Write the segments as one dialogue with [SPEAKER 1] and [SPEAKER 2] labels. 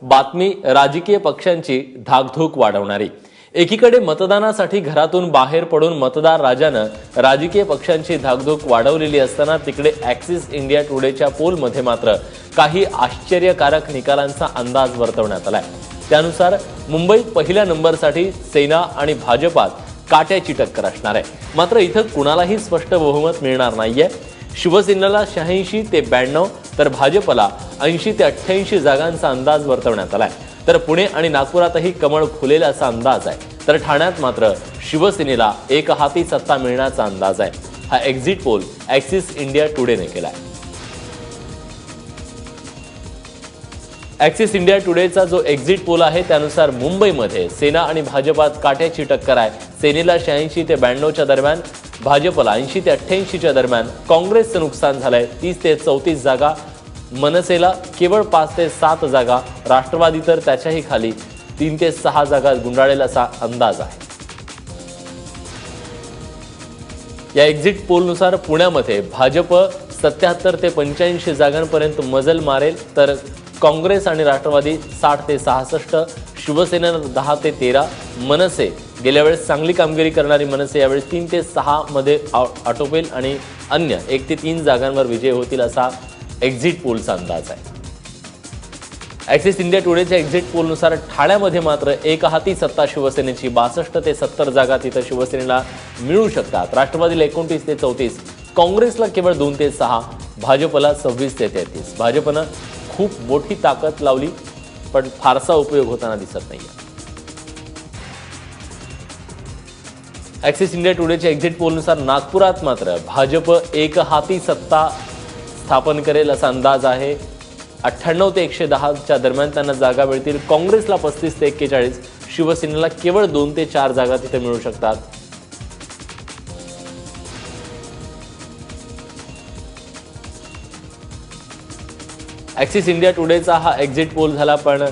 [SPEAKER 1] बातमी राजकीय पक्षांची धाकधूक वाढवणारी। एकीकडे मतदानासाठी घरातून बाहेर पडून मतदार राजानं राजकीय पक्षांची धाकधूक वाढवलेली असताना तिकडे ॲक्सिस इंडिया टुडेच्या पोलमध्ये मात्र काही आश्चर्यकारक निकालांचा अंदाज वर्तवण्यात आलाय। त्यानुसार मुंबईत पहिल्या नंबरसाठी सेना आणि भाजपात काट्याची टक्कर असणार आहे। मात्र इथं कुणालाही स्पष्ट बहुमत मिळणार नाहीये। शिवसेनेला 86 ते 92 तर भाजपला 80 ते 88 जागांचा अंदाज वर्तवण्यात आलाय। तर पुणे आणि नागपुरातही कमळ फुलेल असा अंदाज आहे। तर ठाण्यात मात्र शिवसेनेला एकहाती सत्ता मिळण्याचा अंदाज आहे। हा एक्झिट पोल ॲक्सिस इंडिया टुडेने केलाय। ॲक्सिस इंडिया टुडेचा जो एक्झिट पोल आहे त्यानुसार मुंबईमध्ये सेना आणि भाजपात काट्याची टक्कर आहे। सेनेला 86 ते 92च्या दरम्यान, भाजपला 80 ते 88च्या दरम्यान। काँग्रेसचं नुकसान झालंय 30 ते 34 जागा, मनसेला केवळ 5 ते 7 जागा, राष्ट्रवादी तर त्याच्याही खाली 3 ते 6 जागा गुंडाळेल असा अंदाज आहे। या एक्झिट पोलनुसार पुण्यामध्ये भाजप 77 ते 85 जागांपर्यंत मजल मारेल, तर काँग्रेस आणि राष्ट्रवादी 60 ते 66, शिवसेना 10 ते 13, मनसे गेल्या वेळेस चांगली कामगिरी करणारी मनसे यावेळेस 3 ते 6 मध्ये आटोपेल आणि अन्य 1 ते 3 जागांवर विजय होतील असा एक्झिट पोलचा अंदाज आहे। ॲक्सिस इंडिया टुडेच्या एक्झिट पोलनुसार ठाण्यामध्ये मात्र एकहाती सत्ता शिवसेनेची 62 ते 70 जागा तिथं शिवसेनेला मिळू शकतात। राष्ट्रवादीला 29 ते 34, काँग्रेसला केवळ 2 ते 6, भाजपला 26 ते 33। भाजपनं खूप मोठी ताकद लावली पण फारसा उपयोग होताना दिसत नाहीये। ॲक्सिस इंडिया टुडेच्या एक्झिट पोलनुसार नागपुरात मात्र भाजप एकहाती सत्ता स्थापन करेल असा अंदाज आहे। 98 ते 110च्या दरम्यान त्यांना जागा मिळतील। काँग्रेसला 35 ते 41, शिवसेनेला केवळ 2 ते 4 जागा तिथे मिळू शकतात। ॲक्सिस इंडिया टुडेचा हा एक्झिट पोल झाला, पण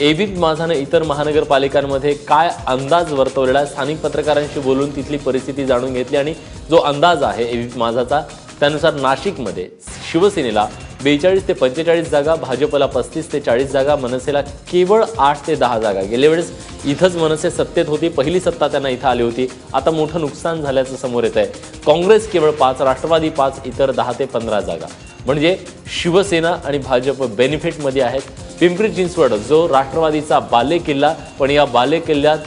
[SPEAKER 1] एबीपी माझाने इतर महानगरपालिकांमध्ये काय अंदाज वर्तवलेला, स्थानिक पत्रकारांशी बोलून तिथली परिस्थिती जाणून घेतली आणि जो अंदाज आहे एबीपी माझाचा त्यानुसार नाशिकमध्ये शिवसेनेला 42 ते 45 जागा, भाजपला 35 ते 40 जागा, मनसेला केवळ 8 ते 10 जागा। गेल्या वेळेस इथंच मनसे सत्तेत होती, पहिली सत्ता त्यांना इथं आली होती। आता मोठं नुकसान झाल्याचं समोर येत आहे। काँग्रेस केवळ 5, राष्ट्रवादी 5, इतर 10 ते 15 जागा। म्हणजे शिवसेना आणि भाजप बेनिफिटमध्ये आहेत। पिंपरी चिंचवड जो राष्ट्रवादीचा बालेकिल्ला, पण या बालेकिल्ल्यात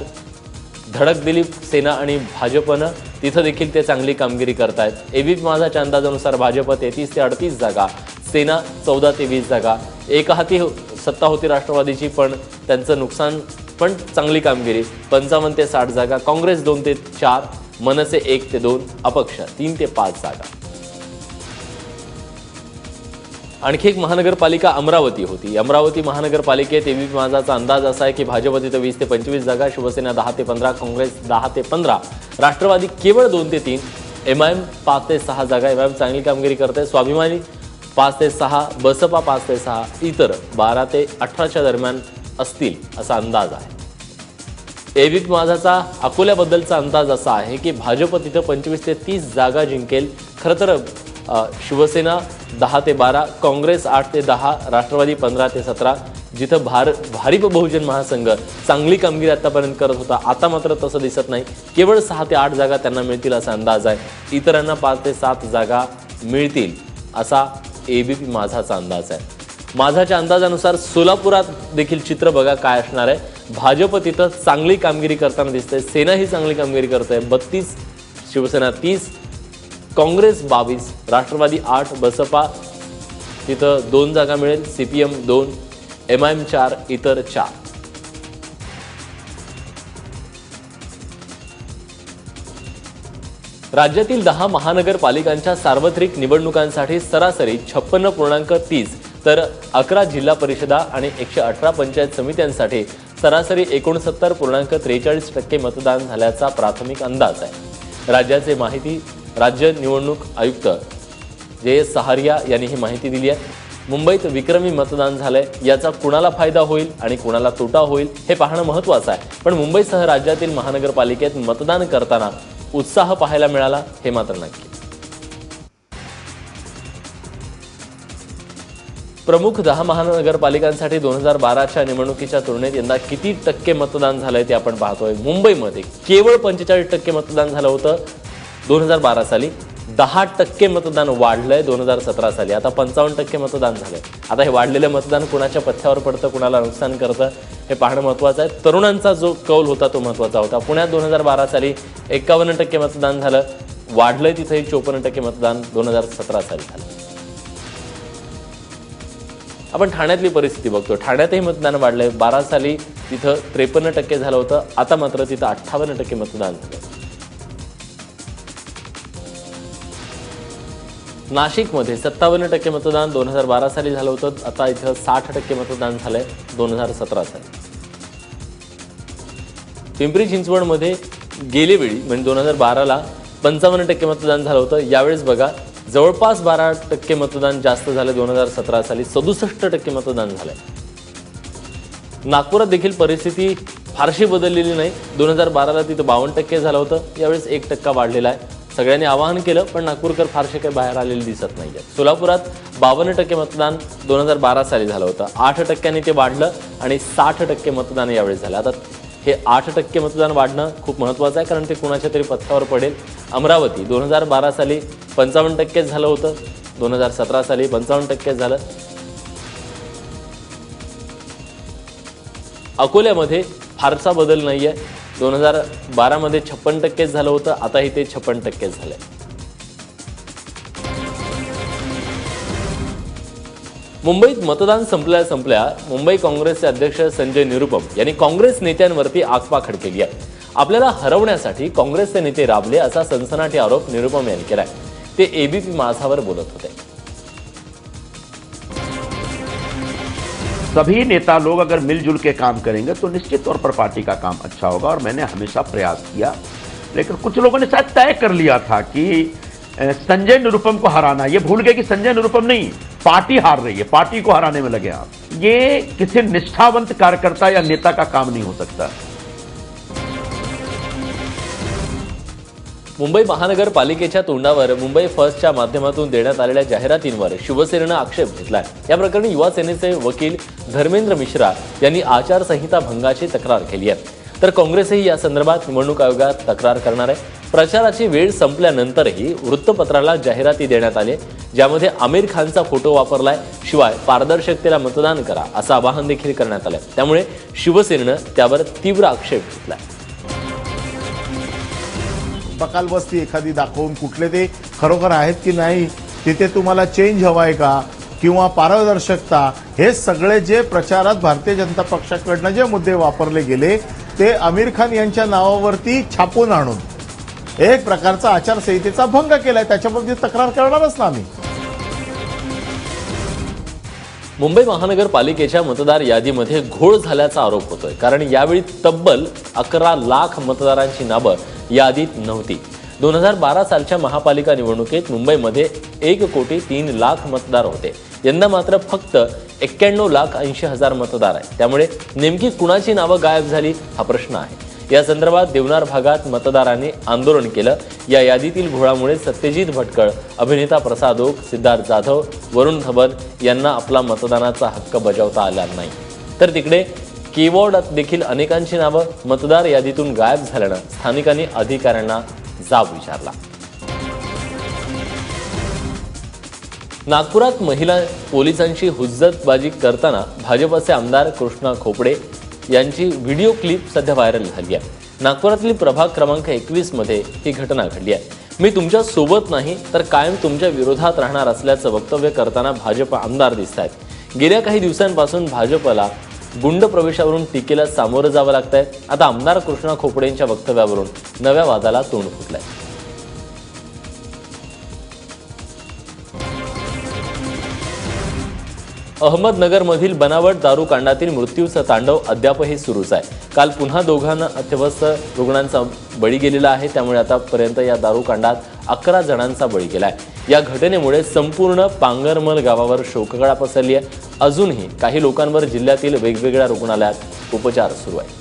[SPEAKER 1] धडक दिली सेना आणि भाजपनं, तिथं देखील ते चांगली कामगिरी करतायत। एबीपी माझाच्या अंदाजानुसार भाजप 33 ते 38 जागा, सेना 14 ते 20 जागा, एकहाती सत्ता होती राष्ट्रवादीची पण त्यांचं नुकसान पण चांगली कामगिरी 55 ते 60 जागा, काँग्रेस 2 ते 4, मनसे 1 ते 2, अपक्ष 3 ते 5 जागा। आणखी एक महानगरपालिका अमरावती होती। अमरावती महानगरपालिकेत एबीपी माझाचा अंदाज असा आहे की भाजप तिथं 20 ते 25 जागा, शिवसेना 10 ते 15, काँग्रेस 10 ते 15, राष्ट्रवादी केवळ 2 ते 3, एमआयएम 5 ते 6 जागा, एमआयएम चांगली कामगिरी करते, स्वाभिमानी 5 ते 6, बसपा 5 ते 6, इतर 12 ते 18च्या दरम्यान असतील असा अंदाज आहे। एबीपी माझाचा अकोल्याबद्दलचा अंदाज असा आहे की भाजप तिथं 25 ते 30 जागा जिंकेल। खरं तर शिवसेना 10 ते 12, काँग्रेस 8 ते 10, राष्ट्रवादी 15 ते 17, जिथं भारिप बहुजन महासंघ चांगली कामगिरी आतापर्यंत करत होता, आता मात्र तसं दिसत नाही। केवळ 6 ते 8 जागा त्यांना मिळतील असा अंदाज आहे। इतरांना 5 ते 7 जागा मिळतील असा एबीपी माझाचा अंदाज आहे। माझाच्या अंदाजानुसार सोलापुरात देखील चित्र बघा काय असणार आहे। भाजप तिथं चांगली कामगिरी करताना दिसते, सेना ही चांगली कामगिरी करते, 32, शिवसेना 30, काँग्रेस 22, राष्ट्रवादी 8, बसपा तिथं 2 जागा मिळेल, सीपीएम 2, एमआयएम 4, इतर 4। राज्यातील 10 महानगरपालिकांच्या सार्वत्रिक निवडणुकांसाठी सरासरी 56.30, तर 11 जिल्हा परिषदा आणि 118 पंचायत समित्यांसाठी सरासरी 69.43% मतदान झाल्याचा प्राथमिक अंदाज आहे। राज्य निवडणूक आयुक्त जे.एस. सहारिया यांनी ही माहिती दिली आहे। मुंबईत विक्रमी मतदान झालंय, याचा कुणाला फायदा होईल आणि कुणाला तोटा होईल हे पाहणं महत्त्वाचं आहे। पण मुंबईसह राज्यातील महानगरपालिकेत मतदान करताना उत्साह पाहायला मिळाला हे मात्र नक्की। प्रमुख 10 महानगरपालिकांसाठी 2012च्या निवडणुकीच्या तुलनेत यंदा किती टक्के मतदान झालंय ते आपण पाहतोय। मुंबईमध्ये केवळ 45% मतदान झालं होतं 2012 साली, 10% मतदान वाढलंय 2017 साली, आता 55% मतदान झालंय। आता हे वाढलेलं मतदान कुणाच्या पथ्यावर पडतं, कुणाला नुकसान करतं हे पाहणं महत्त्वाचं आहे। तरुणांचा जो कौल होता तो महत्त्वाचा होता। पुण्यात 2012 साली 51% मतदान झालं, वाढलंय तिथेही 54% मतदान 2017 साली झालं। आपण ठाण्यातली परिस्थिती बघतो। ठाण्यातही मतदान वाढलंय, 12 साली तिथं 53% झालं होतं, आता मात्र तिथं 58% मतदान झालं। नाशिकमध्ये 57% मतदान 2012 साली झालं होतं, आता इथं 60% मतदान झालंय 2017 साली। पिंपरी चिंचवडमध्ये गेल्या वेळी म्हणजे 2012ला 55% मतदान झालं होतं, यावेळेस बघा जवळपास 12% मतदान जास्त झालं 2017 साली, 67% मतदान झालंय। नागपुरात देखील परिस्थिती फारशी बदललेली नाही। 2012ला तिथं 52% झालं होतं, यावेळेस 1% वाढलेला आहे। सगळ्यांनी आवाहन केलं पण नागपूरकर फारसे काही बाहेर आलेले दिसत नाहीये। सोलापुरात 52% मतदान 2012 साली झालं होतं, 8% ते वाढलं आणि 60% मतदान यावेळेस झालं। आता हे 8% मतदान वाढणं खूप महत्त्वाचं आहे, कारण ते कुणाच्या तरी पथ्यावर पडेल। अमरावती 2012 साली 55% झालं होतं, 2017 साली 55% झालं। अकोल्यामध्ये फारसा बदल नाहीये, 2012 मध्ये 56% झालं होतं, आताही ते 56% झालंय। मुंबईत मतदान संपल्या मुंबई काँग्रेसचे अध्यक्ष संजय निरुपम यांनी काँग्रेस नेत्यांवरती आगपाखड केली आहे। आपल्याला हरवण्यासाठी काँग्रेसचे नेते राबले असा सनसनाटी आरोप निरुपम यांनी केलाय। ते एबीपी माझावर बोलत होते।
[SPEAKER 2] सभी नेता लोग अगर मिलजुल के काम करेंगे तो निश्चित तौर पर पार्टी का काम अच्छा होगा और मैंने हमेशा प्रयास किया, लेकिन कुछ लोगों ने शायद तय कर लिया था कि संजय निरुपम को हराना, ये भूल गए कि संजय निरुपम नहीं, पार्टी हार रही है, पार्टी को हराने में लगे आप। ये किसी निष्ठावंत कार्यकर्ता या नेता का काम नहीं हो सकता।
[SPEAKER 1] मुंबई महानगरपालिकेच्या तोंडावर मुंबई फर्स्टच्या माध्यमातून देण्यात आलेल्या जाहिरातींवर शिवसेनेनं आक्षेप घेतलाय। या प्रकरणी युवा सेनेचे वकील धर्मेंद्र मिश्रा यांनी आचारसंहिता भंगाची तक्रार केली आहे। तर काँग्रेसही या संदर्भात निवडणूक आयोगात तक्रार करणार आहे। प्रचाराची वेळ संपल्यानंतरही वृत्तपत्राला जाहिराती देण्यात आली, ज्यामध्ये आमिर खानचा फोटो वापरलाय, शिवाय पारदर्शकतेला मतदान करा असं आवाहन देखील करण्यात आलंय। त्यामुळे शिवसेनेनं त्यावर तीव्र आक्षेप घेतलाय।
[SPEAKER 3] बकालबस्ती एखादी दाखवून कुठले ते खरोखर आहेत की नाही, तिथे तुम्हाला चेंज हवाय का किंवा पारदर्शकता, हे सगळे जे प्रचारात भारतीय जनता पक्षाकडनं जे मुद्दे वापरले गेले ते आमिर खान यांच्या नावावरती छापून आणून एक प्रकारचा आचारसंहितेचा भंग केलाय, त्याच्याबाबतीत तक्रार करणारच ना आम्ही।
[SPEAKER 1] मुंबई महानगरपालिकेच्या मतदार यादीमध्ये घोळ झाल्याचा आरोप होतोय, कारण यावेळी तब्बल 11 लाख मतदारांची नावं यादीत नव्हती। 2012 सालच्या महापालिका निवडणुकीत मुंबईमध्ये 1,03,00,000 मतदार होते, यंदा मात्र फक्त 91,80,000 मतदार आहेत। त्यामुळे नेमकी कुणाची नावं गायब झाली हा प्रश्न आहे। या संदर्भात देवनार भागात मतदारांनी आंदोलन केलं। या यादीतील घोळामुळे सत्यजित भटकळ, अभिनेता प्रसाद ओक, सिद्धार्थ जाधव, वरुण धवन यांना आपला मतदानाचा हक्क बजावता आला नाही। तर तिकडे कीबोर्डात देखील अनेकांची नावं मतदार यादीतून गायब झाल्यानं स्थानिकांनी अधिकाऱ्यांना जाब विचारला। नागपुरात महिला पोलिसांची हुज्जतबाजी करताना भाजपचे आमदार कृष्णा खोपडे यांची व्हिडिओ क्लिप सध्या व्हायरल झाली आहे। नागपुरातील प्रभाग क्रमांक 21 मध्ये ही घटना घडली आहे। मी तुमच्या सोबत नाही तर कायम तुमच्या विरोधात राहणार असल्याचं वक्तव्य करताना भाजप आमदार दिसत आहेत। गेल्या काही दिवसांपासून भाजपला गुंड प्रवेशावरून टीकेला सामोरं जावं लागतंय। आता आमदार कृष्णा खोपडेंच्या वक्तव्यावरून नव्या वादाला तोंड फुटलंय। अहमदनगरमधील बनावट दारू कांडातील मृत्यूचं तांडव अद्यापही सुरूच आहे। काल पुन्हा दोघांना अत्यवस्थ रुग्णांचा बळी गेलेला आहे। त्यामुळे आतापर्यंत या दारू कांडात 11 जणांचा बळी गेलाय। या घटनेमुळे संपूर्ण पांगरमल गावावर शोककळा पसरली आहे। अजूनही काही लोकांवर जिल्ह्यातील वेगवेगळ्या रुग्णालयात उपचार सुरू आहेत।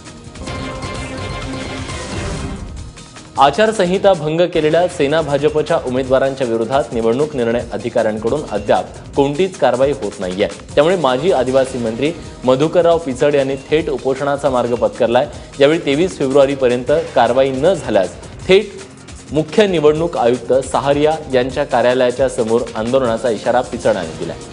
[SPEAKER 1] आचारसंहिता भंग केलेल्या सेना भाजपच्या उमेदवारांच्या विरोधात निवडणूक निर्णय अधिकाऱ्यांकडून अद्याप कोणतीच कारवाई होत नाहीये. त्यामुळे माजी आदिवासी मंत्री मधुकरराव पिचड यांनी थेट उपोषणाचा मार्ग पत्करलाय. यावेळी 23 फेब्रुवारीपर्यंत कारवाई न झाल्यास थेट मुख्य निवडणूक आयुक्त सहारिया यांच्या कार्यालयाच्या समोर आंदोलनाचा इशारा पिचडांनी दिलाय.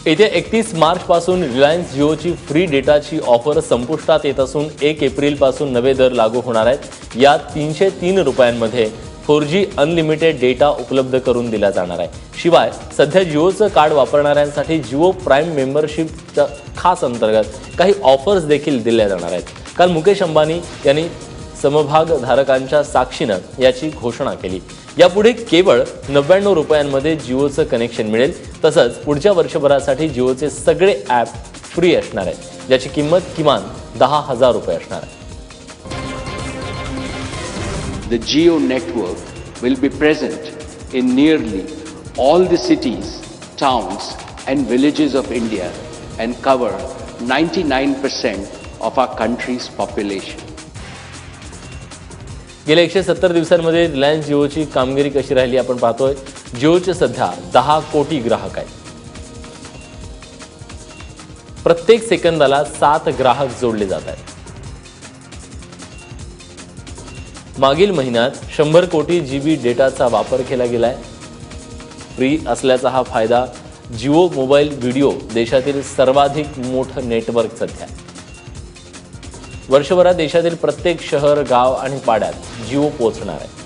[SPEAKER 1] येत्या 31 मार्चपासून रिलायन्स जिओची फ्री डेटाची ऑफर संपुष्टात येत असून 1 एप्रिलपासून नवे दर लागू होणार आहेत. यात 303 रुपयांमध्ये 4G अनलिमिटेड डेटा उपलब्ध करून दिला जाणार आहे. शिवाय सध्या जिओचं कार्ड वापरणाऱ्यांसाठी जिओ प्राईम मेंबरशिपच्या खास अंतर्गत काही ऑफर्स देखील दिल्या जाणार आहेत. काल मुकेश अंबानी यांनी समभागधारकांच्या साक्षीनं याची घोषणा केली. यापुढे केवळ 99 रुपयांमध्ये जिओचं कनेक्शन मिळेल. तसंच पुढच्या वर्षभरासाठी जिओचे सगळे ॲप फ्री असणार आहेत, ज्याची किंमत किमान 10,000 रुपये असणार आहे.
[SPEAKER 4] The Jio network will be present in nearly all the cities, towns and villages of India and cover 99% of our country's population.
[SPEAKER 1] गेल्या 170 दिवसांमध्ये रिलायन्स जिओची कामगिरी कशी राहिली आपण पाहतोय. जिओचे सध्या 10 कोटी ग्राहक आहेत. प्रत्येक सेकंदाला 7 ग्राहक जोडले जात आहेत. मागील महिन्यात 100 कोटी GB डेटाचा वापर केला गेलाय. फ्री असल्याचा हा फायदा. जिओ मोबाईल व्हिडिओ देशातील सर्वाधिक मोठं नेटवर्क सध्या. वर्षभरात देशातील प्रत्येक शहर, गाव आणि पाड्यात जिओ पोहोचणार आहे.